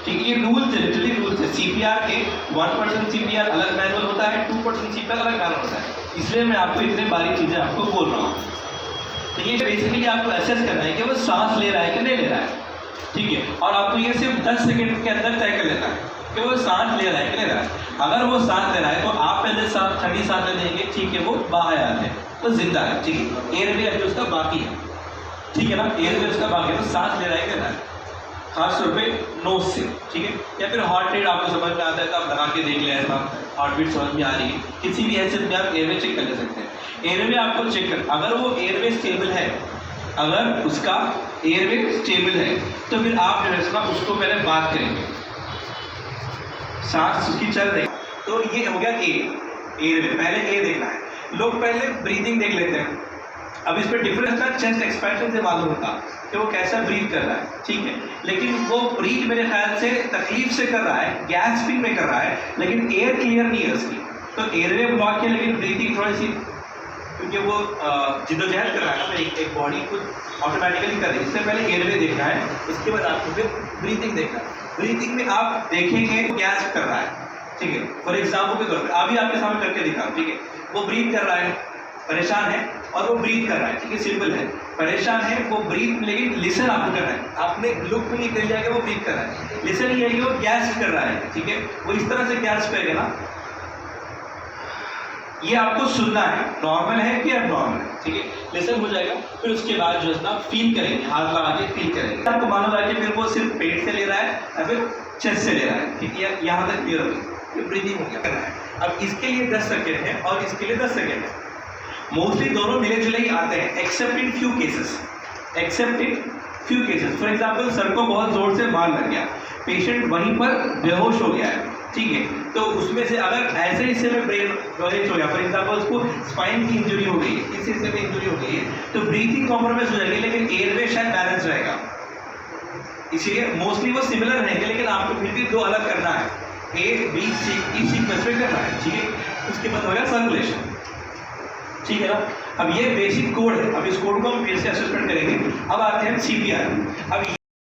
ठीक है, ये रूल्स है, लिटरली रूल्स है। सीपीआर के 1% सीपीआर अलग मैनुअल होता है, 2% सीपीआर अलग मैनुअल होता है, इसलिए मैं आपको इतने बारी चीज़ें आपको बोल रहा हूँ। तो ये बेसिकली आपको एसेस करना है कि वो सांस ले रहा है कि नहीं ले रहा है, ठीक है। और आपको ये सिर्फ 10 सेकंड के अंदर तय कर लेना है कि वो सांस ले रहा है कि नहीं ले रहा है। अगर वो सांस ले रहा है तो आप पहले ठंडी सांस ले देंगे, ठीक है, वो बाहर आ है तो जिंदा है, ठीक है। एयरवे अभी उसका बाकी है, ठीक है ना, एयरवे उसका बाकी है, तो सांस ले रहा है कि नहीं ले रहा है, खासतौर पे नोज से, ठीक है। या फिर हार्ट रेट आपको समझ में आता है तो आप लगा के देख लें, ऐसा हार्ट बीट समझ में आ रही है, किसी भी हैसियत में आप एयरवे चेक कर ले सकते हैं। एयरवे आपको चेक कर, अगर वो एयरवे स्टेबल है, अगर उसका एयरवे स्टेबल है तो फिर आप जो है उसको पहले बात करेंगे, सांस उसकी चल रही, तो ये हो गया एयरवे। पहले ए देखना है, लोग पहले ब्रीदिंग देख लेते हैं। अब इस पर डिफरेंस का चेस्ट एक्सपेंशन से मालूम होता कि वो कैसा ब्रीथ कर रहा है, ठीक है। लेकिन वो ब्रीथ मेरे ख्याल से तकलीफ से कर रहा है, गैस स्पिन में कर रहा है, लेकिन एयर क्लियर नहीं है उसकी, तो एयरवे ब्लॉक है, लेकिन ब्रीथिंग थोड़ी सी, क्योंकि वो जिद्दोजहद कर रहा है ना, एक बॉडी खुद ऑटोमेटिकली कर रही है। इससे पहले एयरवे देखना है, उसके बाद आपको फिर ब्रीथिंग देखना है। ब्रीथिंग में आप देखेंगे गैस कर रहा है, ठीक है। फॉर एग्जाम्पल के तौर पर अभी आपके सामने करके दिखा, ठीक है, वो ब्रीथ कर रहा है, परेशान है, और वो ब्रीथ कर रहा है, ठीक है, सिंपल है। परेशान है, वो ब्रीथ, लेकिन लिसन आपको करना है, आपने लुक में नहीं कर जाएगा, वो ब्रीथ कर रहा है। लिसन ये है कि वो गैस कर रहा है, ठीक है, वो इस तरह से गैस करेगा ना, ये आपको सुनना है, नॉर्मल है कि अबनॉर्मल है, ठीक है, लिसन हो जाएगा। फिर उसके बाद जो है ना फील करेंगे, हाथ लगा के फील करेंगे, आपको मालूम है कि फिर वो सिर्फ पेट से ले रहा है या फिर चेस्ट से ले रहा है, ठीक है, यहाँ तक क्लियर हो गया, ब्रीदिंग हो गया करना है। अब इसके लिए 10 सेकेंड है और इसके लिए 10 सेकेंड है। मोस्टली दोनों मिले जुले ही आते हैं, accept in few cases, accept in few cases. For example sir को बहुत जोर से मार लग गया, पेशेंट वहीं पर बेहोश हो गया है, ठीक है, तो उसमें से अगर ऐसे हिस्से में ब्रेन डैमेज हो गया, फॉर एग्जाम्पल उसको स्पाइन की इंजरी हो गई है, इस हिस्से में इंजरी हो गई है, तो ब्रीथिंग कॉम्प्रोमाइज हो जाएगी, लेकिन एयरवे शायद बैलेंस रहेगा। इसीलिए मोस्टली वो सिमिलर रहेंगे, लेकिन आपको फिर भी दो अलग करना है, ए बी सी इस सीक्वेंस में करना है, ठीक है। उसके बाद हो गया सर्कुलेशन, ठीक है ना। अब ये बेसिक कोड है, अब इस कोड को हम फिर से असेसमेंट करेंगे। अब आते हैं सीपीआर। अब